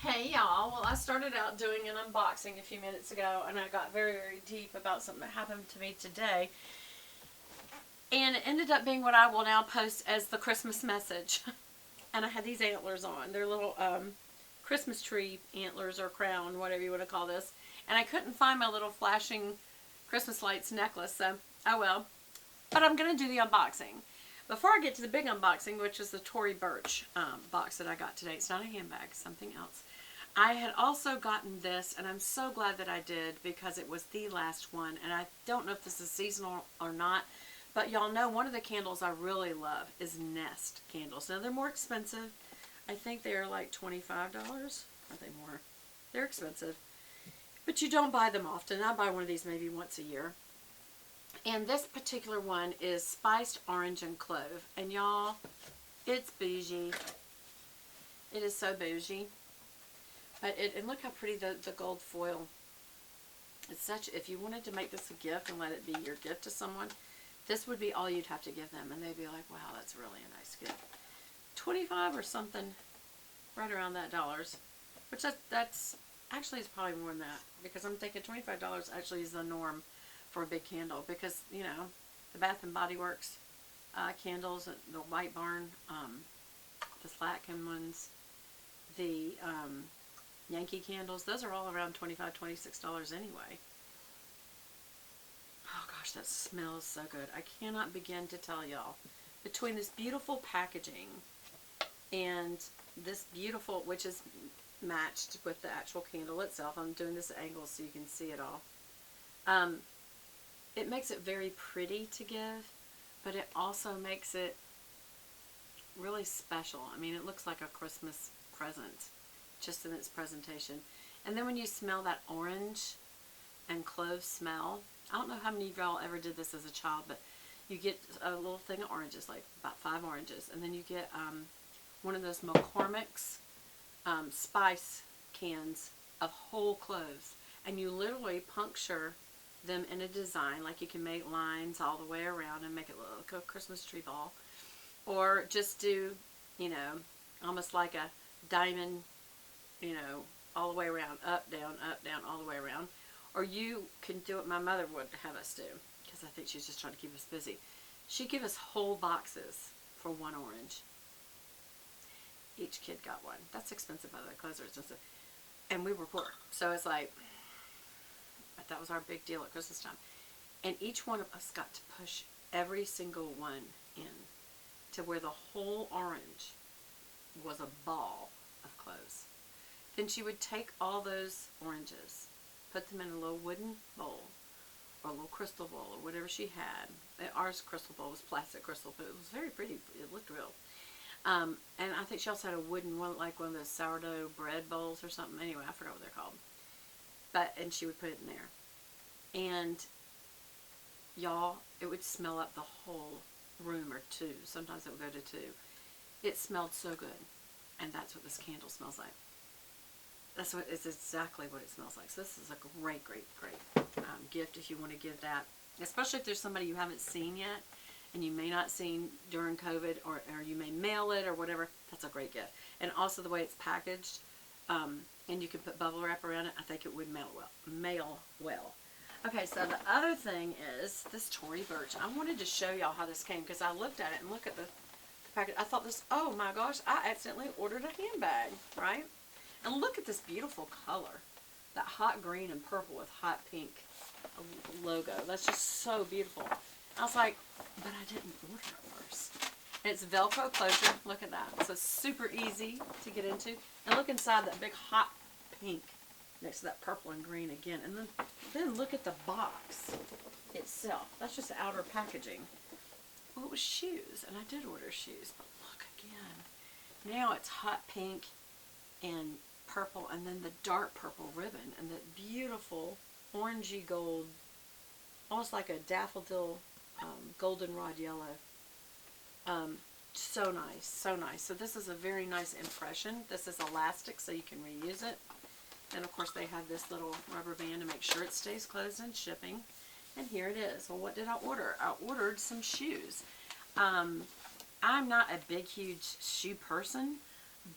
Hey y'all, well I started out doing an unboxing a few minutes ago and I got very, very deep about something that happened to me today. And it ended up being what I will now post as the Christmas message. And I had these antlers on. They're little Christmas tree antlers or crown, whatever you want to call this. And I couldn't find my little flashing Christmas lights necklace, so oh well. But I'm going to do the unboxing. Before I get to the big unboxing, which is the Tory Burch box that I got today. It's not a handbag, something else. I had also gotten this, and I'm so glad that I did because it was the last one. And I don't know if this is seasonal or not, but y'all know one of the candles I really love is Nest candles. Now, they're more expensive. I think they are like $25. Are they more? They're expensive. But you don't buy them often. I buy one of these maybe once a year. And this particular one is spiced orange and clove. And y'all, it's bougie. It is so bougie. But and look how pretty the gold foil. It's such, if you wanted to make this a gift and let it be your gift to someone, this would be all you'd have to give them. And they'd be like, wow, that's really a nice gift. 25 or something, right around that dollars. Which that's actually is probably more than that. Because I'm thinking $25 actually is the norm for a big candle, because you know the Bath and Body Works candles, the White Barn, the Slatkin ones, the Yankee candles, those are all around $25, $26 anyway. Oh gosh, that smells so good. I cannot begin to tell y'all, between this beautiful packaging and this beautiful, which is matched with the actual candle itself. I'm doing this at angles so you can see it all. It makes it very pretty to give, but it also makes it really special. I mean, it looks like a Christmas present, just in its presentation. And then when you smell that orange and clove smell, I don't know how many of y'all ever did this as a child, but you get a little thing of oranges, like about 5 oranges, and then you get one of those McCormick's spice cans of whole cloves, and you literally puncture them in a design, like you can make lines all the way around and make it look like a Christmas tree ball, or just do, you know, almost like a diamond, you know, all the way around, up, down, all the way around. Or you can do what my mother would have us do, because I think she's just trying to keep us busy. She'd give us whole boxes for 1 orange. Each kid got one. That's expensive, by the way. Clothes are expensive. And we were poor. So it's like, that was our big deal at Christmas time. And each one of us got to push every single one in to where the whole orange was a ball of cloves. Then she would take all those oranges, put them in a little wooden bowl or a little crystal bowl or whatever she had. Ours crystal bowl was plastic crystal, but it was very pretty. It looked real. And I think she also had a wooden one, like one of those sourdough bread bowls or something. Anyway, I forgot what they're called. And she would put it in there. And y'all, it would smell up the whole room, or 2. Sometimes it would go to 2. It smelled so good. And that's what this candle smells like. It's exactly what it smells like. So this is a great, great, great gift if you want to give that. Especially if there's somebody you haven't seen yet, and you may not seen during COVID, or you may mail it or whatever. That's a great gift. And also the way it's packaged, and you can put bubble wrap around it, I think it would mail well. Okay, so the other thing is this Tory Burch. I wanted to show y'all how this came, because I looked at it and look at the package. I thought this, oh my gosh, I accidentally ordered a handbag, right? And look at this beautiful color. That hot green and purple with hot pink logo. That's just so beautiful. I was like, but I didn't order it first. And it's Velcro closure. Look at that. So it's super easy to get into. And look inside that big hot pink next to that purple and green again. And then look at the box itself. That's just the outer packaging. Well, it was shoes, and I did order shoes, but look again. Now it's hot pink and purple, and then the dark purple ribbon, and the beautiful orangey gold, almost like a daffodil goldenrod yellow. So nice, so nice. So this is a very nice impression. This is elastic, so you can reuse it. And of course they have this little rubber band to make sure it stays closed in shipping. And here it is. Well, what did I order? I ordered some shoes. I'm not a big, huge shoe person,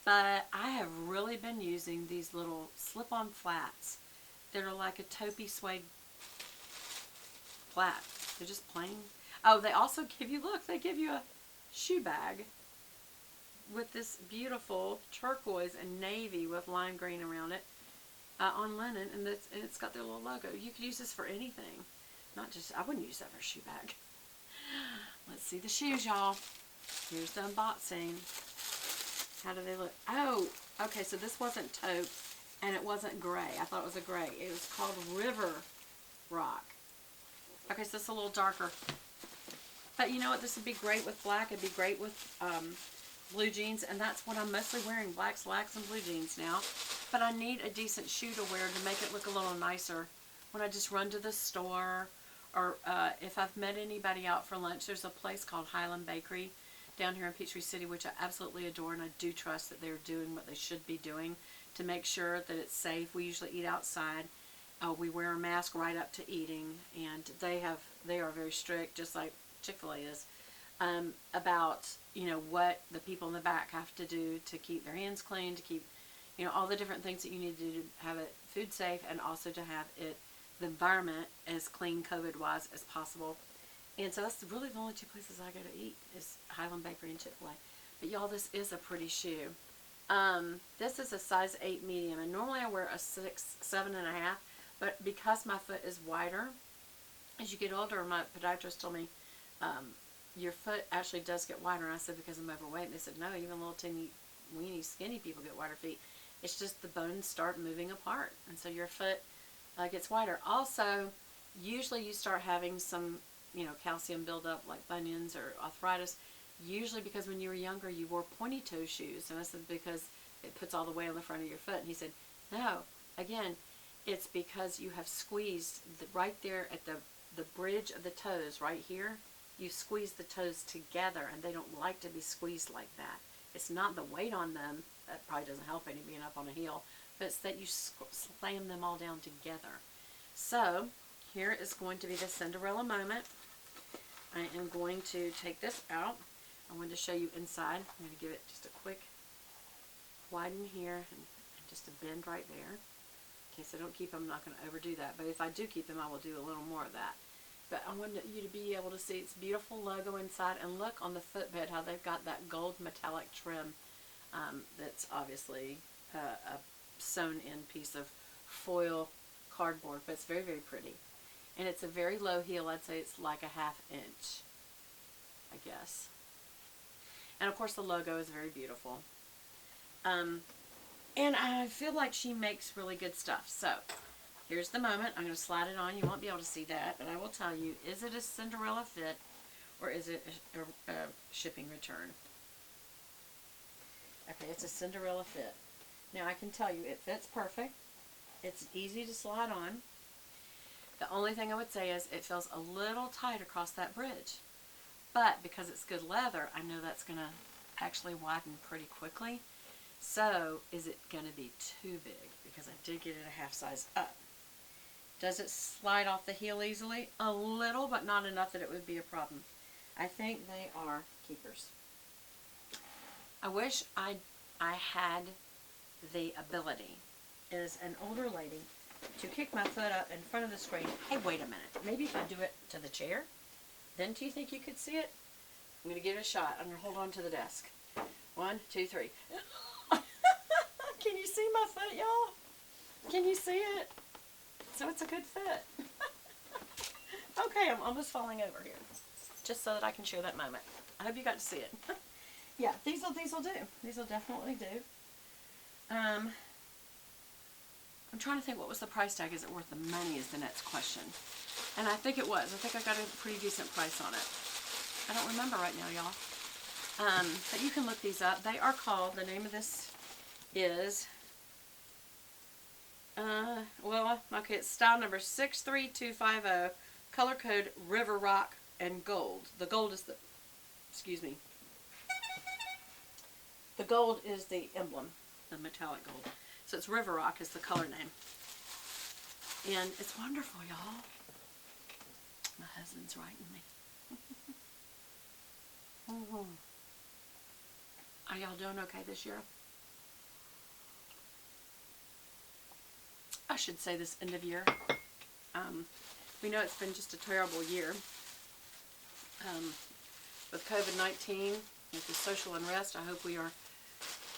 But I have really been using these little slip-on flats that are like a taupey suede flat. They're just plain. Oh, they also give you, look, they give you a shoe bag with this beautiful turquoise and navy with lime green around it on linen, and it's got their little logo. You could use this for anything. Not just, I wouldn't use that for a shoe bag. Let's see the shoes, y'all. Here's the unboxing. How do they look? Oh, okay, so this wasn't taupe, and it wasn't gray. I thought it was a gray. It was called River Rock. Okay, so it's a little darker. But you know what? This would be great with black. It'd be great with blue jeans, and that's what I'm mostly wearing, black slacks and blue jeans now. But I need a decent shoe to wear to make it look a little nicer when I just run to the store, or if I've met anybody out for lunch. There's a place called Highland Bakery down here in Peachtree City, which I absolutely adore, and I do trust that they're doing what they should be doing to make sure that it's safe. We usually eat outside. We wear a mask right up to eating, and they are very strict, just like Chick-fil-A is, about, you know, what the people in the back have to do to keep their hands clean, to keep, you know, all the different things that you need to do to have it food safe, and also to have it, the environment, as clean COVID-wise as possible. And so that's really the only two places I go to eat, is Highland Bakery and Chick-fil-A. But y'all, this is a pretty shoe. This is a size 8 medium, and normally I wear a 6, 7.5, but because my foot is wider, as you get older, my podiatrist told me, your foot actually does get wider. And I said, because I'm overweight. And they said, no, even little teeny, weeny, skinny people get wider feet. It's just the bones start moving apart, and so your foot gets wider. Also, usually you start having some, you know, calcium buildup, like bunions or arthritis, usually because when you were younger you wore pointy toe shoes. And I said, because it puts all the weight on the front of your foot. And he said, no, again, it's because you have squeezed right there at the bridge of the toes, right here. You squeeze the toes together, and they don't like to be squeezed like that. It's not the weight on them. That probably doesn't help any being up on a heel, but it's that you slam them all down together. So here is going to be the Cinderella moment. I am going to take this out. I wanted to show you inside. I'm going to give it just a quick widen here, and just a bend right there. In case I don't keep them, I'm not going to overdo that. But if I do keep them, I will do a little more of that. But I wanted you to be able to see its beautiful logo inside. And look on the footbed how they've got that gold metallic trim that's obviously a sewn-in piece of foil cardboard. But it's very, very pretty. And it's a very low heel. I'd say it's like a 1/2 inch, I guess. And of course the logo is very beautiful. And I feel like she makes really good stuff. So here's the moment. I'm going to slide it on. You won't be able to see that, but I will tell you, is it a Cinderella fit, or is it a shipping return? Okay, it's a Cinderella fit. Now I can tell you, it fits perfect. It's easy to slide on. The only thing I would say is it feels a little tight across that bridge. But because it's good leather, I know that's going to actually widen pretty quickly. So is it going to be too big? Because I did get it a 1/2 size up. Does it slide off the heel easily? A little, but not enough that it would be a problem. I think they are keepers. I wish I had the ability, as an older lady, to kick my foot up in front of the screen. Hey, wait a minute. Maybe if I do it to the chair, then do you think you could see it? I'm going to give it a shot. I'm going to hold on to the desk. 1, 2, 3. Can you see my foot, y'all? Can you see it? So it's a good fit. Okay, I'm almost falling over here. Just so that I can share that moment. I hope you got to see it. Yeah, these will do. These will definitely do. I'm trying to think, what was the price tag? Is it worth the money is the next question. And I think it was. I think I got a pretty decent price on it. I don't remember right now, y'all. But you can look these up. They are called, the name of this is, okay, it's style number 63250, color code River Rock and Gold. The gold is the, the gold is the emblem, the metallic gold. So it's River Rock is the color name. And it's wonderful, y'all. My husband's writing me. Are y'all doing okay this year? I should say this end of year. We know it's been just a terrible year. With COVID-19, with the social unrest, I hope we are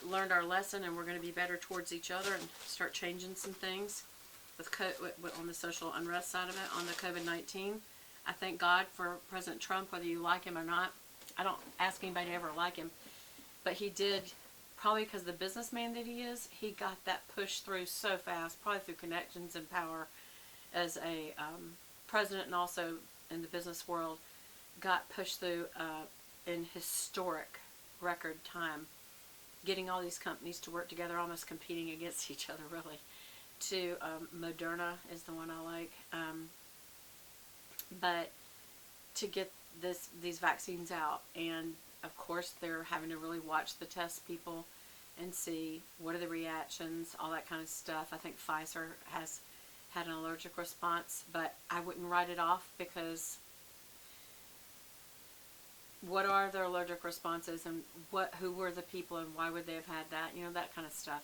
learned our lesson and we're going to be better towards each other and start changing some things on the social unrest side of it, on the COVID-19. I thank God for President Trump, whether you like him or not. I don't ask anybody to ever like him, but he did, probably because of the businessman that he is, he got that push through so fast, probably through connections and power as a president, and also in the business world, got pushed through in historic record time, getting all these companies to work together, almost competing against each other, really. Moderna is the one I like, but to get these vaccines out, and of course they're having to really watch the test people and see what are the reactions, all that kind of stuff. I think Pfizer has had an allergic response, but I wouldn't write it off, because what are their allergic responses, and who were the people, and why would they have had that, that kind of stuff.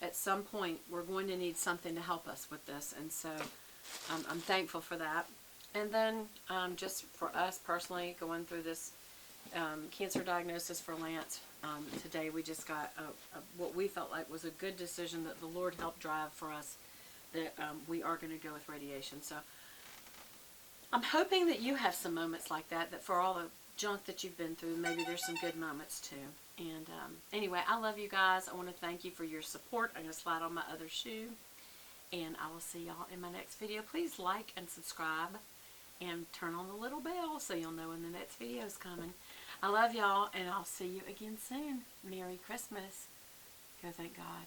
At some point we're going to need something to help us with this, and so I'm thankful for that. And then just for us personally, going through this cancer diagnosis for Lance, today we just got what we felt like was a good decision that the Lord helped drive for us, that we are going to go with radiation. So I'm hoping that you have some moments like that, that for all the junk that you've been through, maybe there's some good moments too. And anyway, I love you guys. I want to thank you for your support. I'm going to slide on my other shoe, and I will see y'all in my next video. Please like and subscribe and turn on the little bell so you'll know when the next video is coming. I love y'all, and I'll see you again soon. Merry Christmas. Go thank God.